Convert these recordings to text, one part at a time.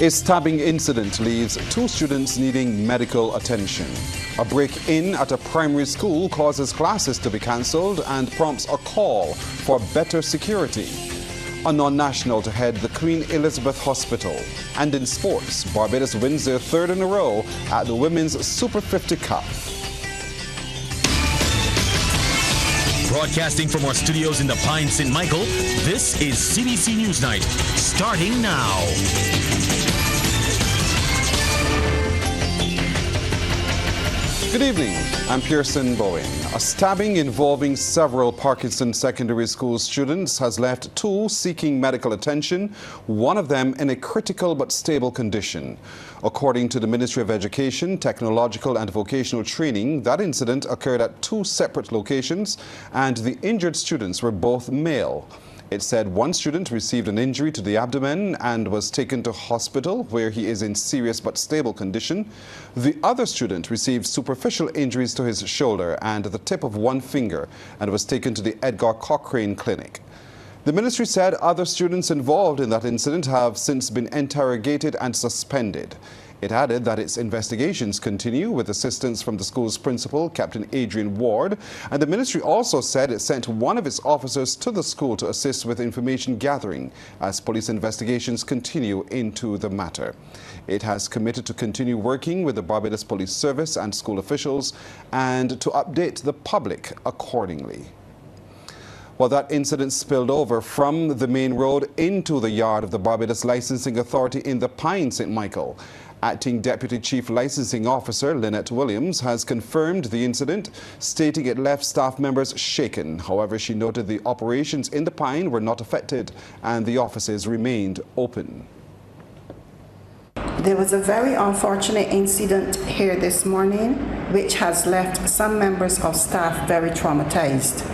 A stabbing incident leaves 2 students needing medical attention. A break-in at a primary school causes classes to be cancelled and prompts a call for better security. A non-national to head the Queen Elizabeth Hospital. And in sports, Barbados wins their 3rd in a row at the Women's Super 50 Cup. Broadcasting from our studios in the Pine St. Michael, this is CBC NewsNight, starting now. Good evening, I'm Pearson Bowen. A stabbing involving several Parkinson Secondary School students has left 2 seeking medical attention, one of them in a critical but stable condition. According to the Ministry of Education, Technological and Vocational Training, that incident occurred at 2 separate locations and the injured students were both male. It said one student received an injury to the abdomen and was taken to hospital where he is in serious but stable condition. The other student received superficial injuries to his shoulder and the tip of one finger and was taken to the Edgar Cochrane Clinic. The ministry said other students involved in that incident have since been interrogated and suspended. It added that its investigations continue with assistance from the school's principal, Captain Adrian Ward, and the ministry also said it sent one of its officers to the school to assist with information gathering as police investigations continue into the matter. It has committed to continue working with the Barbados Police Service and school officials and to update the public accordingly. Well, that incident spilled over from the main road into the yard of the Barbados Licensing Authority in the Pine St. Michael. Acting Deputy Chief Licensing Officer Lynette Williams has confirmed the incident, stating it left staff members shaken. However, she noted the operations in the Pine were not affected and the offices remained open. There was a very unfortunate incident here this morning which has left some members of staff very traumatized.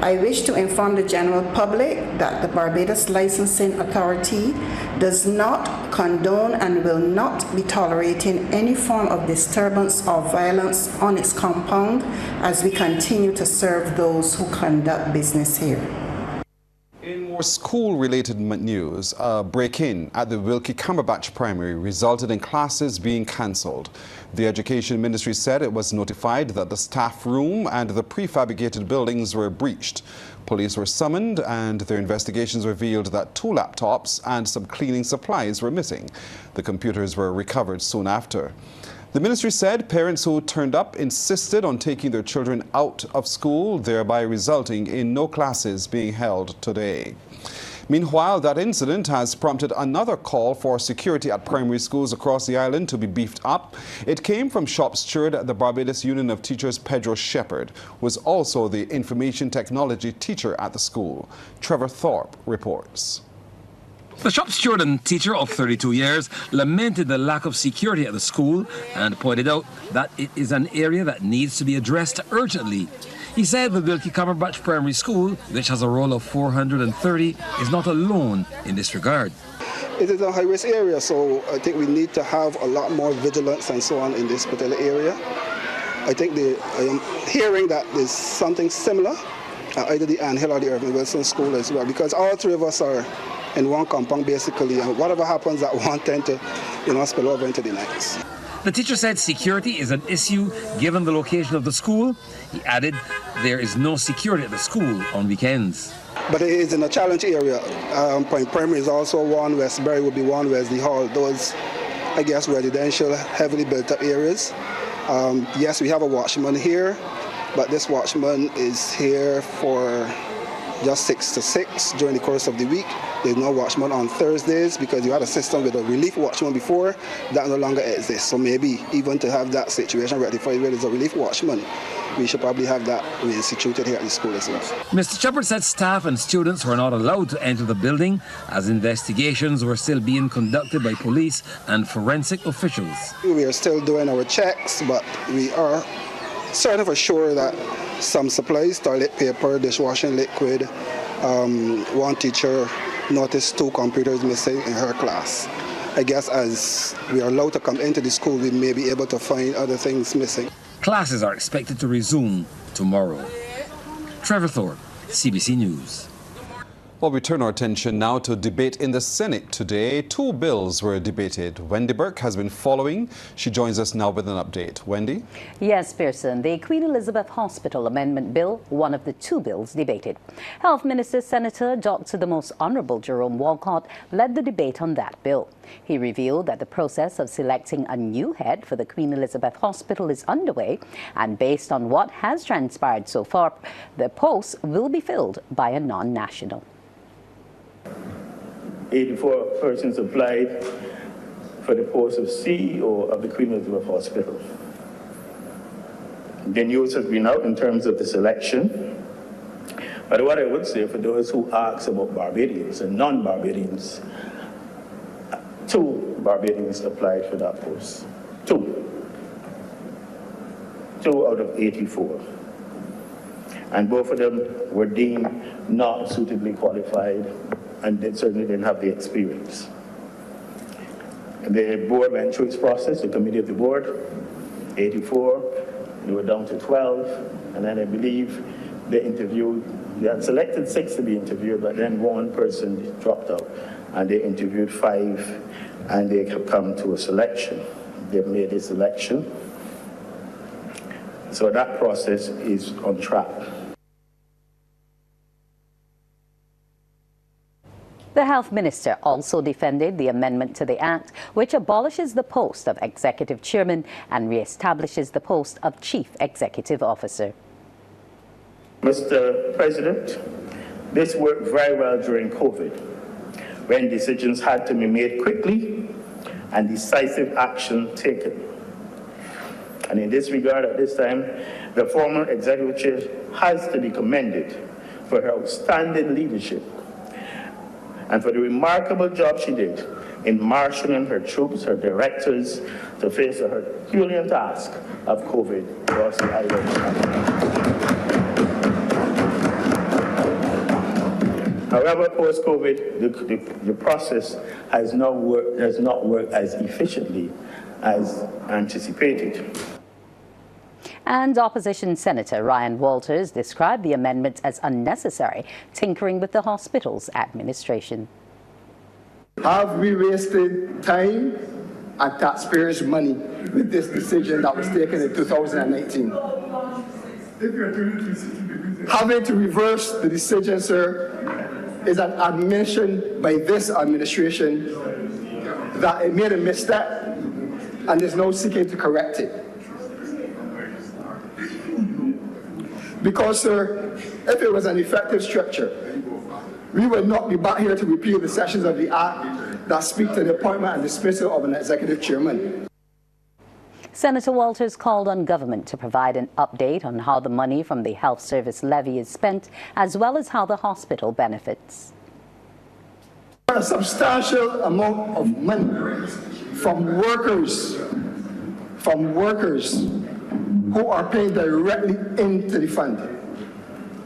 I wish to inform the general public that the Barbados Licensing Authority does not condone and will not be tolerating any form of disturbance or violence on its compound as we continue to serve those who conduct business here. In more school-related news, a break-in at the Wilkie Cumberbatch Primary resulted in classes being cancelled. The Education Ministry said it was notified that the staff room and the prefabricated buildings were breached. Police were summoned and their investigations revealed that 2 laptops and some cleaning supplies were missing. The computers were recovered soon after. The ministry said parents who turned up insisted on taking their children out of school, thereby resulting in no classes being held today. Meanwhile, that incident has prompted another call for security at primary schools across the island to be beefed up. It came from shop steward at the Barbados Union of Teachers, Pedro Shepherd, who was also the information technology teacher at the school. Trevor Thorpe reports. The shop steward and teacher of 32 years lamented the lack of security at the school and pointed out that it is an area that needs to be addressed urgently. He said the Wilkie Cumberbatch Primary School, which has a roll of 430, is not alone in this regard. It is a high-risk area, so I think we need to have a lot more vigilance and so on in this particular area. I think I am hearing that there's something similar at either the Ann Hill or the Irving Wilson School as well, because all 3 of us are in one compound basically, and whatever happens at one tend to, spill over into the next. The teacher said security is an issue given the location of the school. He added there is no security at the school on weekends. But it is in a challenge area. Point Primary is also one, Westbury will be one, Wesley Hall. Those, I guess, residential, heavily built up areas. Yes, we have a watchman here, but this watchman is here for just 6 to 6 during the course of the week. There's no watchman on Thursdays because you had a system with a relief watchman before. That no longer exists. So maybe even to have that situation rectified where there's a relief watchman, we should probably have that reinstituted here at the school as well. Mr. Shepherd said staff and students were not allowed to enter the building as investigations were still being conducted by police and forensic officials. We are still doing our checks, but we are certain for sure that some supplies, toilet paper, dishwashing liquid, one teacher noticed 2 computers missing in her class. I guess as we are allowed to come into the school, we may be able to find other things missing. Classes are expected to resume tomorrow. Trevor Thorpe, CBC News. Well, we turn our attention now to debate in the Senate today. Two bills were debated. Wendy Burke has been following. She joins us now with an update. Wendy? Yes, Pearson. The Queen Elizabeth Hospital Amendment Bill, one of the two bills debated. Health Minister Senator Dr. the Most Honourable Jerome Walcott led the debate on that bill. He revealed that the process of selecting a new head for the Queen Elizabeth Hospital is underway, and based on what has transpired so far, the post will be filled by a non-national. 84 persons applied for the post of CEO of the Queen Elizabeth Hospital. The news has been out in terms of the selection. But what I would say for those who ask about Barbadians and non-Barbadians, 2 Barbadians applied for that post. 2 out of 84. And both of them were deemed not suitably qualified, and they certainly didn't have the experience. The board went through its process, the committee of the board, 84, they were down to 12, and then I believe they had selected 6 to be interviewed, but then 1 person dropped out, and they interviewed 5, and they have come to a selection. They've made a selection. So that process is on track. The Health Minister also defended the amendment to the Act, which abolishes the post of Executive Chairman and re-establishes the post of Chief Executive Officer. Mr. President, this worked very well during COVID, when decisions had to be made quickly and decisive action taken. And in this regard, at this time, the former Executive Chair has to be commended for her outstanding leadership and for the remarkable job she did in marshalling her troops, her directors, to face the Herculean task of COVID across the island. However, post-COVID, the process has not worked as efficiently as anticipated. And Opposition Senator Ryan Walters described the amendment as unnecessary, tinkering with the hospital's administration. Have we wasted time and taxpayers' money with this decision that was taken in 2019? Having to reverse the decision, sir, is an admission by this administration that it made a misstep and is now seeking to correct it. Because, sir, if it was an effective structure, we would not be back here to repeal the sections of the Act that speak to the appointment and dismissal of an executive chairman. Senator Walters called on government to provide an update on how the money from the health service levy is spent, as well as how the hospital benefits. A substantial amount of money from workers who are paid directly into the fund,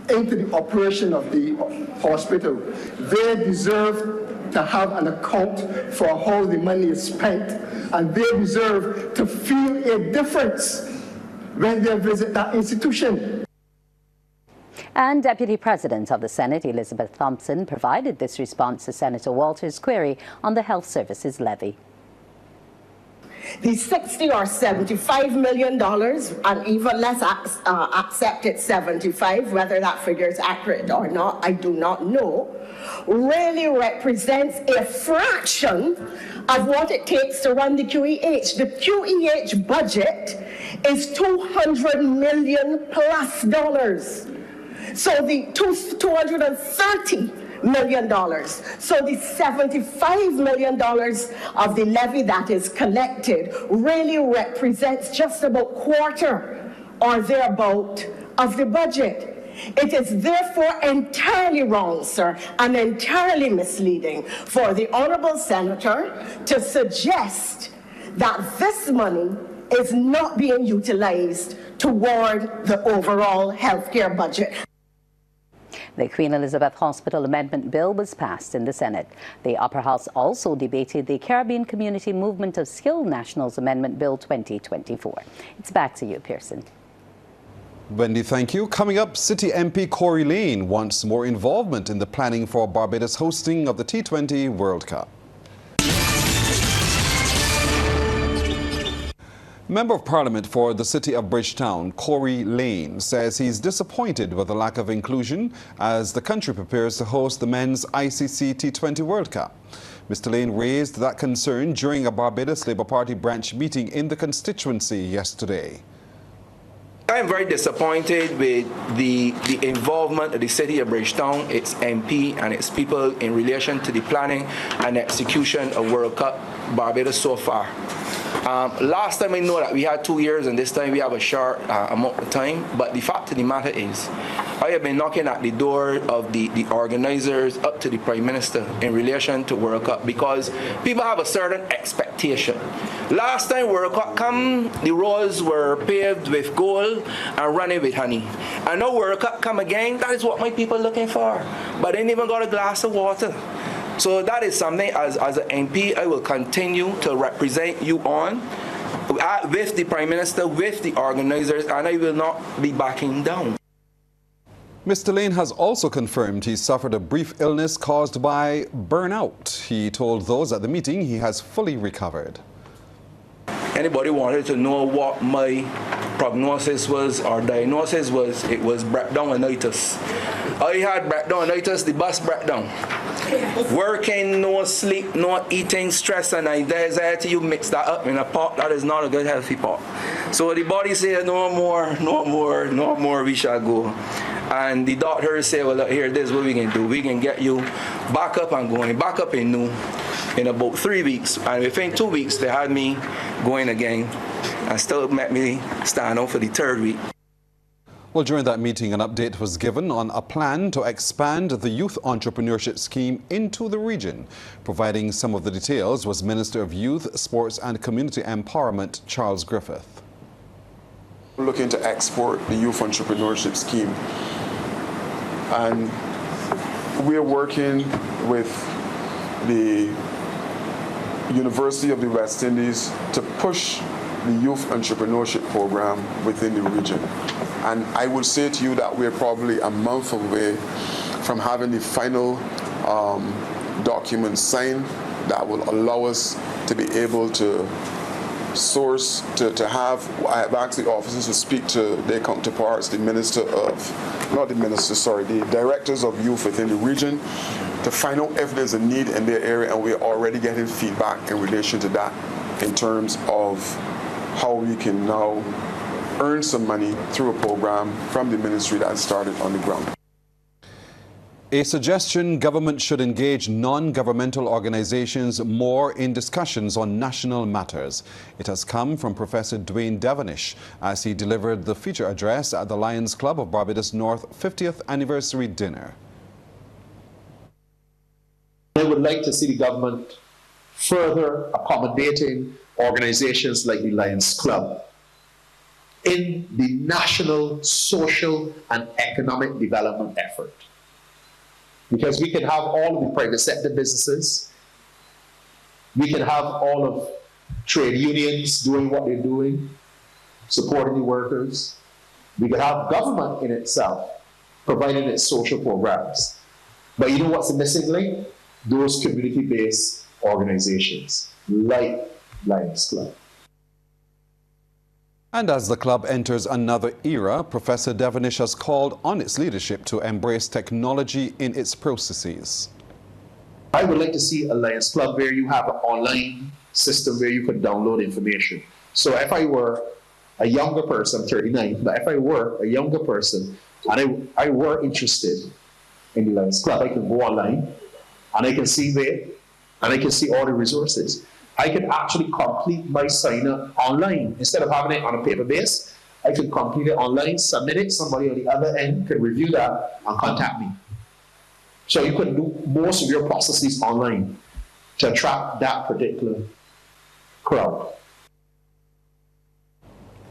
into the operation of the hospital. They deserve to have an account for how the money is spent, and they deserve to feel a difference when they visit that institution. And Deputy President of the Senate, Elizabeth Thompson, provided this response to Senator Walters' query on the health services levy. The $60 or $75 million, and even less accepted 75, whether that figure is accurate or not, I do not know, really represents a fraction of what it takes to run the QEH. The QEH budget is $200 million plus dollars. So the $230 million. So the $75 million of the levy that is collected really represents just about quarter or thereabout of the budget. It is therefore entirely wrong, sir, and entirely misleading for the Honourable Senator to suggest that this money is not being utilised toward the overall healthcare budget. The Queen Elizabeth Hospital Amendment Bill was passed in the Senate. The Upper House also debated the Caribbean Community Movement of Skilled Nationals Amendment Bill 2024. It's back to you, Pearson. Wendy, thank you. Coming up, City MP Cory Lane wants more involvement in the planning for Barbados hosting of the T20 World Cup. Member of Parliament for the City of Bridgetown, Cory Lane, says he's disappointed with the lack of inclusion as the country prepares to host the men's ICC T20 World Cup. Mr. Lane raised that concern during a Barbados Labour Party branch meeting in the constituency yesterday. I am very disappointed with the involvement of the City of Bridgetown, its MP and its people in relation to the planning and execution of World Cup Barbados so far. Last time I know that we had 2 years, and this time we have a short amount of time, but the fact of the matter is I have been knocking at the door of the organizers up to the Prime Minister in relation to World Cup because people have a certain expectation. Last time World Cup come, the roads were paved with gold and running with honey. And now World Cup come again, that is what my people are looking for. But they ain't even got a glass of water. So that is something as an MP I will continue to represent you on with the Prime Minister, with the organizers, and I will not be backing down. Mr. Lane has also confirmed he suffered a brief illness caused by burnout. He told those at the meeting he has fully recovered. Anybody wanted to know what my prognosis was or diagnosis was, it was breakdownitis. I had breakdownitis, the bus breakdown. Working, no sleep, no eating, stress and anxiety, you mix that up in a pot, that is not a good healthy pot. So the body said no more, we shall go. And the doctors say, well, look, here, this is what we can do. We can get you back up and going, back up in new in about 3 weeks. And within 2 weeks, they had me going again and still met me stand out for the 3rd week. Well, during that meeting, an update was given on a plan to expand the youth entrepreneurship scheme into the region. Providing some of the details was Minister of Youth, Sports and Community Empowerment, Charles Griffith. We're looking to export the youth entrepreneurship scheme. And we're working with the University of the West Indies to push the youth entrepreneurship program within the region. And I would say to you that we're probably a month away from having the final document signed that will allow us to be able to source, to have, I have actually officers to speak to their counterparts, the directors of youth within the region, to find out if there's a need in their area, and we're already getting feedback in relation to that in terms of how we can now earn some money through a program from the ministry that started on the ground. A suggestion government should engage non-governmental organizations more in discussions on national matters. It has come from Professor Dwayne Devonish as he delivered the feature address at the Lions Club of Barbados North 50th anniversary dinner. I would like to see the government further accommodating organizations like the Lions Club in the national social and economic development effort. Because we can have all of the private sector businesses, we can have all of trade unions doing what they're doing, supporting the workers. We can have government in itself providing its social programs. But you know what's the missing link? Those community-based organizations like Lions Club. And as the club enters another era, Professor Devonish has called on its leadership to embrace technology in its processes. I would like to see a Lions Club where you have an online system where you could download information. So if I were a younger person, I'm 39, but if I were a younger person and I were interested in the Lions Club, I can go online and I can see there and I can see all the resources. I can actually complete my sign-up online. Instead of having it on a paper base, I can complete it online, submit it, somebody on the other end can review that and contact me. So you can do most of your processes online to attract that particular crowd.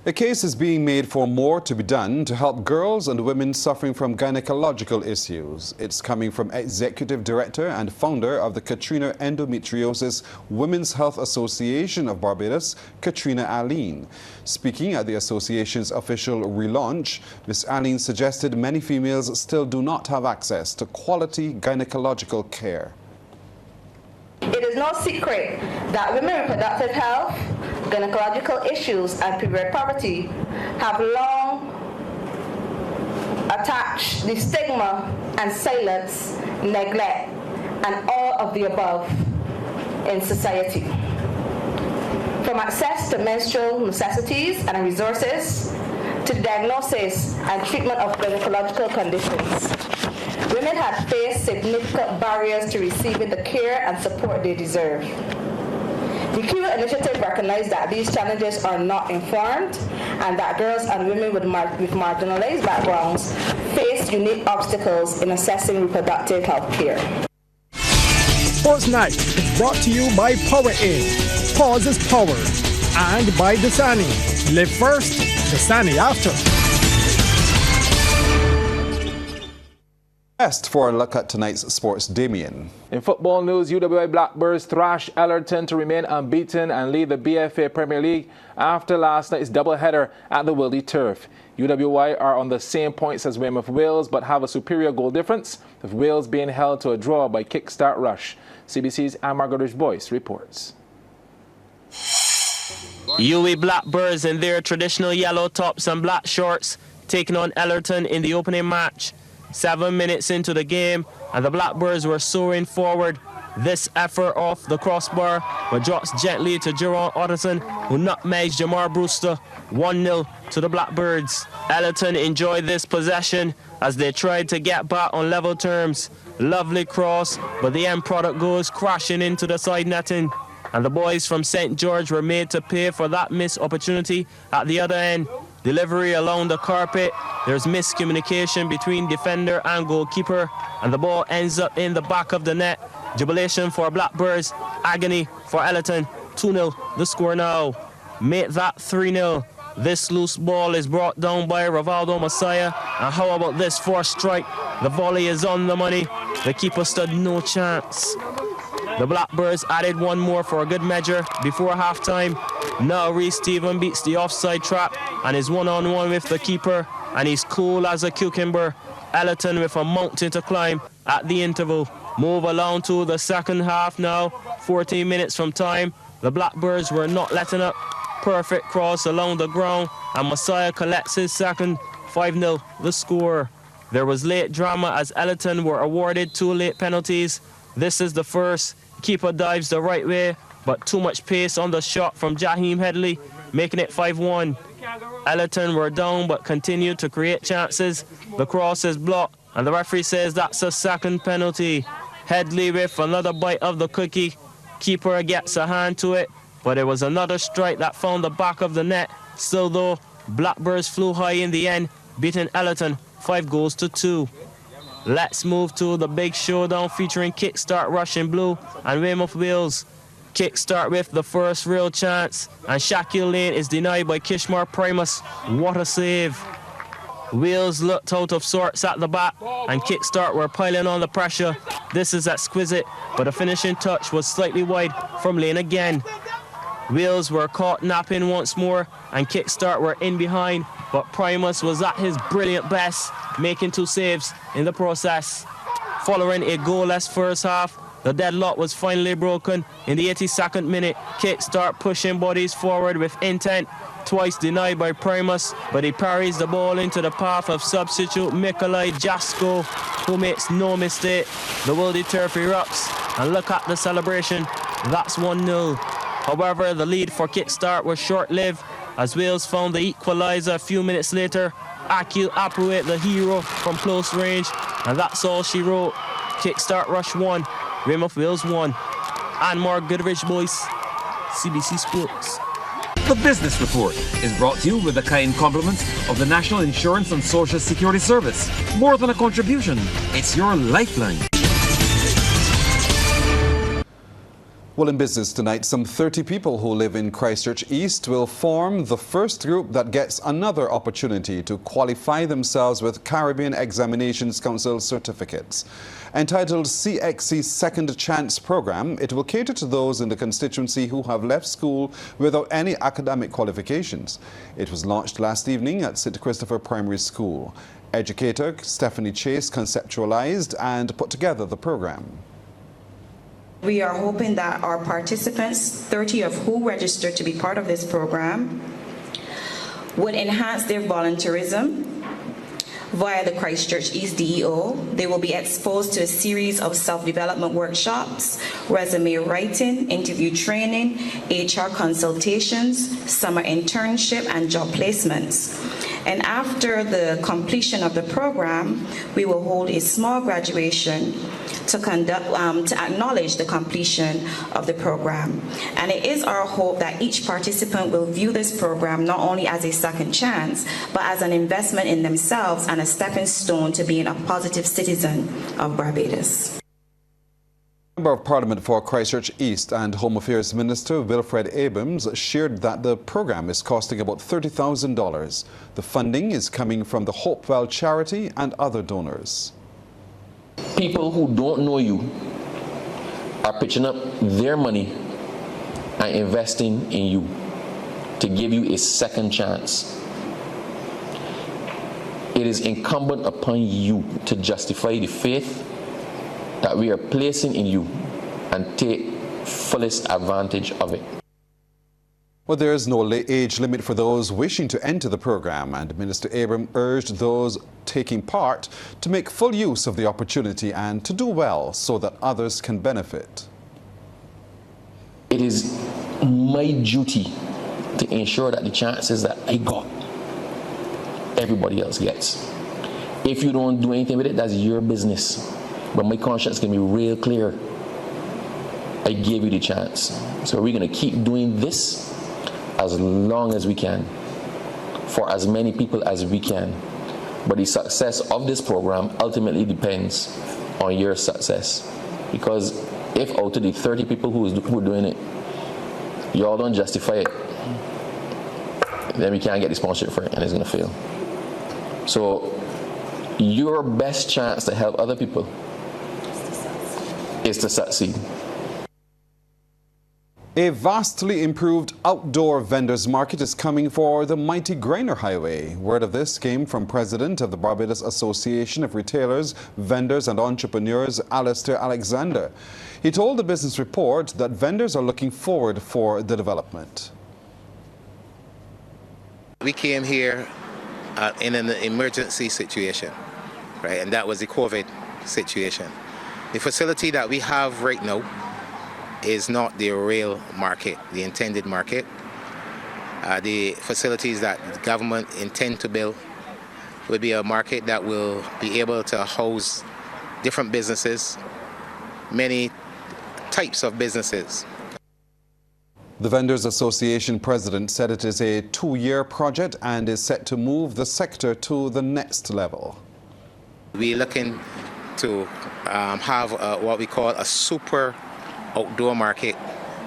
A case is being made for more to be done to help girls and women suffering from gynecological issues. It's coming from Executive Director and founder of the Katrina Endometriosis Women's Health Association of Barbados, Katrina Alen. Speaking at the association's official relaunch, Ms. Alen suggested many females still do not have access to quality gynecological care. It is no secret that women's reproductive health, gynecological issues, and period poverty have long attached the stigma and silence, neglect, and all of the above in society. From access to menstrual necessities and resources to the diagnosis and treatment of gynecological conditions, women have faced significant barriers to receiving the care and support they deserve. The Q initiative recognized that these challenges are not informed and that girls and women with marginalized backgrounds face unique obstacles in accessing reproductive health care. Sports Night is brought to you by Power Inc. Pause is power. And by Dasani. Live first, Dasani after. Best for a look at tonight's sports, Damien. In football news, UWI Blackbirds thrash Ellerton to remain unbeaten and lead the BFA Premier League after last night's doubleheader at the Wildy Turf. UWI are on the same points as Weymouth Wales but have a superior goal difference, with Wales being held to a draw by Kickstart Rush. CBC's Margaret Boyce reports. UWI Blackbirds in their traditional yellow tops and black shorts taking on Ellerton in the opening match. 7 minutes into the game, and the Blackbirds were soaring forward. This effort off the crossbar, but drops gently to Jerome Otterson, who nutmegs Jamar Brewster. 1-0 to the Blackbirds. Ellerton enjoyed this possession as they tried to get back on level terms. Lovely cross, but the end product goes crashing into the side netting. And the boys from St. George were made to pay for that missed opportunity at the other end. Delivery along the carpet, there's miscommunication between defender and goalkeeper, and the ball ends up in the back of the net. Jubilation for Blackbirds, agony for Ellerton. 2-0 the score now. Make that 3-0. This loose ball is brought down by Rivaldo Messiah, and how about this forced strike? The volley is on the money. The keeper stood no chance. The Blackbirds added one more for a good measure before halftime. Now Reece Stephen beats the offside trap and is one-on-one with the keeper, and he's cool as a cucumber. Ellerton with a mountain to climb at the interval. Move along to the second half now. 14 minutes from time. The Blackbirds were not letting up. Perfect cross along the ground, and Messiah collects his second. 5-0 the score. There was late drama as Ellerton were awarded 2 late penalties. This is the first. Keeper dives the right way, but too much pace on the shot from Jaheim Headley, making it 5-1. Ellerton were down but continued to create chances. The cross is blocked, and the referee says that's a second penalty. Headley with another bite of the cookie. Keeper gets a hand to it, but it was another strike that found the back of the net. Still though, Blackbirds flew high in the end, beating Ellerton 5-2. Let's move to the big showdown featuring Kickstart Rush in blue and Weymouth Wales. Kickstart with the first real chance, and Shaquille Lane is denied by Kishmar Primus. What a save. Wales looked out of sorts at the back, and Kickstart were piling on the pressure. This is exquisite, but the finishing touch was slightly wide from Lane again. Wales were caught napping once more, and Kickstart were in behind, but Primus was at his brilliant best, making 2 saves in the process. Following a goalless first half, the deadlock was finally broken in the 82nd minute. Kickstart pushing bodies forward with intent, twice denied by Primus, but he parries the ball into the path of substitute Mikolai Jasko, who makes no mistake. The Wildy Turf erupts, and look at the celebration. That's 1-0. However, the lead for Kickstart was short-lived as Wales found the equaliser a few minutes later. Akil Apuet, the hero from close range, and that's all she wrote. Kickstart Rush 1, Weymouth Wales 1. And Mark Goodrich, boys. CBC Sports. The Business Report is brought to you with the kind compliments of the National Insurance and Social Security Service. More than a contribution, it's your lifeline. Well, in business tonight, some 30 people who live in Christchurch East will form the first group that gets another opportunity to qualify themselves with Caribbean Examinations Council certificates. Entitled CXC Second Chance Program, it will cater to those in the constituency who have left school without any academic qualifications. It was launched last evening at St. Christopher Primary School. Educator Stephanie Chase conceptualized and put together the program. We are hoping that our participants, 30 of who registered to be part of this program, would enhance their volunteerism via the Christchurch East DEO. They will be exposed to a series of self-development workshops, resume writing, interview training, HR consultations, summer internship, and job placements. And after the completion of the program, we will hold a small graduation to acknowledge the completion of the program. And it is our hope that each participant will view this program not only as a second chance, but as an investment in themselves and a stepping stone to being a positive citizen of Barbados. Member of Parliament for Christchurch East and Home Affairs Minister Wilfred Abrams shared that the program is costing about $30,000. The funding is coming from the Hopewell charity and other donors. People who don't know you are pitching up their money and investing in you to give you a second chance. It is incumbent upon you to justify the faith that we are placing in you and take fullest advantage of it. Well, there is no age limit for those wishing to enter the program, and Minister Abrams urged those taking part to make full use of the opportunity and to do well so that others can benefit. It is my duty to ensure that the chances that I got, everybody else gets. If you don't do anything with it, that's your business. But my conscience can be real clear. I gave you the chance. So we're going to keep doing this as long as we can, for as many people as we can. But the success of this program ultimately depends on your success. Because if out of the 30 people who are doing it, you all don't justify it, then we can't get the sponsorship for it and it's going to fail. So your best chance to help other people is to succeed. A vastly improved outdoor vendors market is coming for the mighty Grainer Highway. Word of this came from President of the Barbados Association of Retailers, Vendors and Entrepreneurs, Alistair Alexander. He told the Business Report that vendors are looking forward for the development. We came here in an emergency situation, right? And that was the COVID situation. The facility that we have right now is not the real market, the intended market. The facilities that the government intend to build will be a market that will be able to house different businesses, many types of businesses. The Vendors Association president said it is a 2-year project and is set to move the sector to the next level. We're looking to have what we call a super outdoor market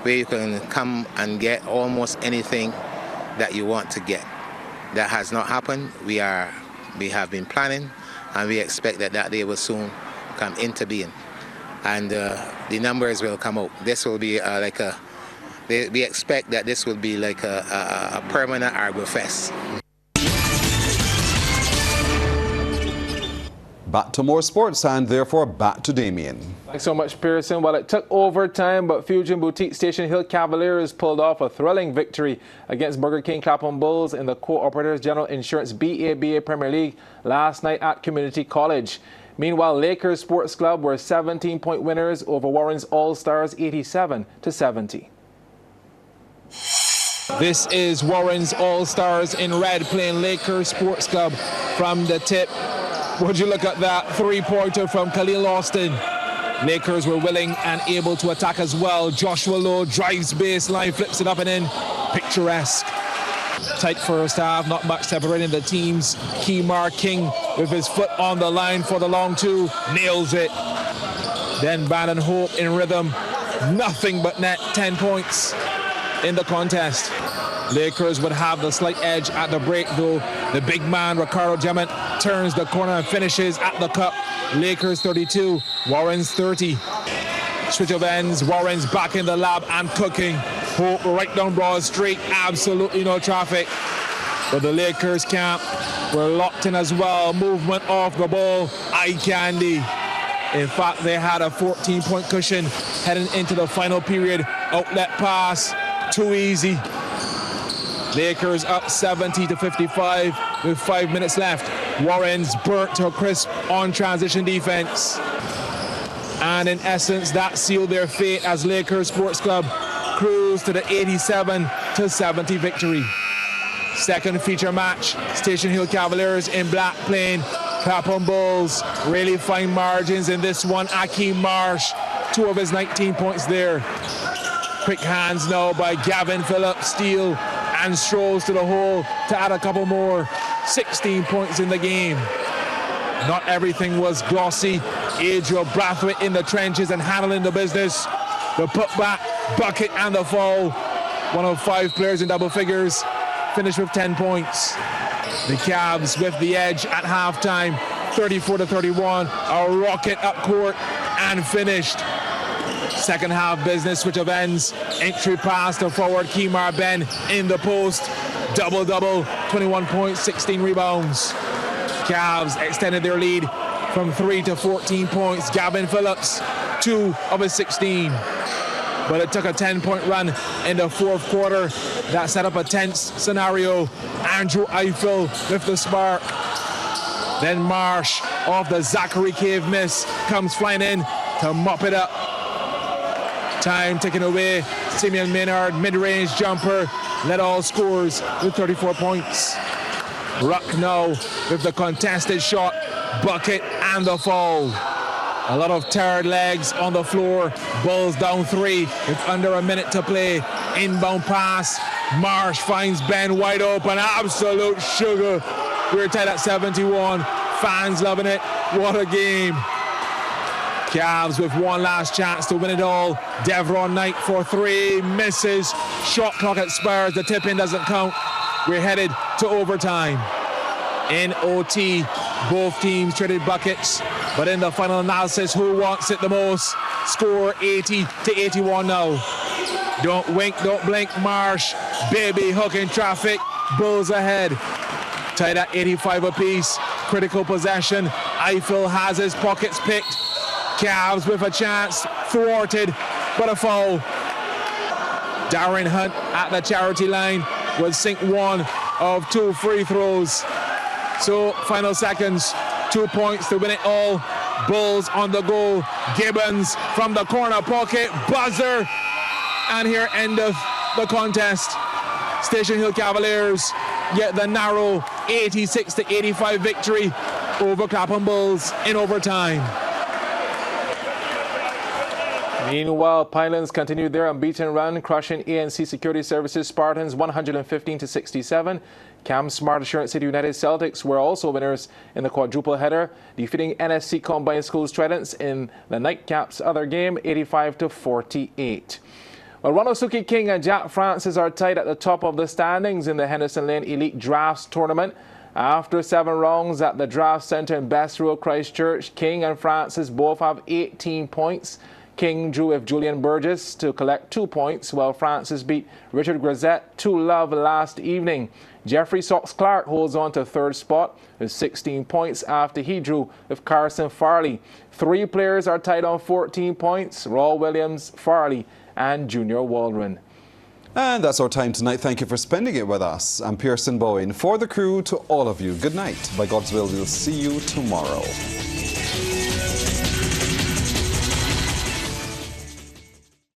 where you can come and get almost anything that you want to get. That has not happened. We have been planning, and we expect that day will soon come into being, and the numbers will come out. This will be we expect that this will be like a permanent Arbor Fest. Back to more sports and therefore back to Damien. Thanks so much, Pearson. Well, it took overtime, but Fusion Boutique Station Hill Cavaliers pulled off a thrilling victory against Burger King Clapham Bulls in the Co-operators General Insurance BABA Premier League last night at Community College. Meanwhile, Lakers Sports Club were 17-point winners over Warren's All-Stars 87-70. This is Warren's All-Stars in red playing Lakers Sports Club from the tip. Would you look at that three-pointer from Khalil Austin? Lakers were willing and able to attack as well. Joshua Lowe drives baseline, flips it up and in. Picturesque. Tight first half, not much separating the teams. Kemar King with his foot on the line for the long two, nails it. Then Bannon Hope in rhythm. nothing but net 10 points in the contest. Lakers would have the slight edge at the break, though. The big man, Ricardo Gemmett, turns the corner and finishes at the cup. Lakers 32, Warren's 30. Switch of ends, Warren's back in the lab and cooking. Hope right down Broad Street, absolutely no traffic. But the Lakers camp were locked in as well. Movement off the ball, eye candy. In fact, they had a 14-point cushion heading into the final period. Outlet pass, too easy. Lakers up 70-55 with 5 minutes left. Warren's burnt to a crisp on transition defense. And in essence, that sealed their fate as Lakers Sports Club cruised to the 87-70 victory. Second feature match, Station Hill Cavaliers in Black playing Clapham Bulls. Really fine margins in this one. Akeem Marsh, 2 of his 19 points there. Quick hands now by Gavin Phillips, steal and strolls to the hole to add a couple more. 16 points in the game. Not everything was glossy. Adriel Brathwaite in the trenches and handling the business. The putback, bucket and the foul. One of 5 players in double figures. Finished with 10 points. The Cavs with the edge at halftime, 34-31. A rocket up court and finished. Second half business, switch of ends. Entry pass to forward Kemar Ben in the post. Double-double, 21 points, 16 rebounds. Cavs extended their lead from 3 to 14 points. Gavin Phillips, 2 of his 16. But it took a 10-point run in the fourth quarter. That set up a tense scenario. Andrew Eiffel with the spark. Then Marsh off the Zachary Cave miss comes flying in to mop it up. Time taken away. Simeon Maynard, mid-range jumper, led all scores with 34 points. Ruck now with the contested shot, bucket and the foul. A lot of tired legs on the floor. Bulls down 3 with under a minute to play. Inbound pass. Marsh finds Ben wide open. Absolute sugar. We're tied at 71. Fans loving it. What a game. Cavs with one last chance to win it all. Devron Knight for 3. Misses. Shot clock expires. The tip-in doesn't count. We're headed to overtime. In OT, both teams traded buckets. But in the final analysis, who wants it the most? Score 80-81 now. Don't wink, don't blink, Marsh. Baby hook in traffic. Bulls ahead. Tied at 85 apiece. Critical possession. Eiffel has his pockets picked. Cavs with a chance. Thwarted, but a foul. Darren Hunt at the charity line will sink 1 of 2 free throws. So, final seconds. 2 points to win it all. Bulls on the goal. Gibbons from the corner pocket. Buzzer. And here endeth the contest. Station Hill Cavaliers get the narrow 86-85 victory over Clapham Bulls in overtime. Meanwhile, Pinelands continued their unbeaten run, crushing ANC Security Services Spartans 115-67. Cam Smart Assurance City United Celtics were also winners in the quadruple header, defeating NSC Combined Schools Tridents in the Nightcaps' other game, 85-48. Well, Ronosuke King and Jack Francis are tied at the top of the standings in the Henderson Lane Elite Drafts Tournament. After 7 rounds at the Draft Centre in Best Row, Christchurch, King and Francis both have 18 points. King drew with Julian Burgess to collect 2 points, while Francis beat Richard Grisette 2-love last evening. Jeffrey Sox Clark holds on to 3rd spot with 16 points after he drew with Carson Farley. 3 players are tied on 14 points, Raul Williams, Farley and Junior Waldron. And that's our time tonight. Thank you for spending it with us. I'm Pearson Bowen. For the crew, to all of you, good night. By God's will, we'll see you tomorrow.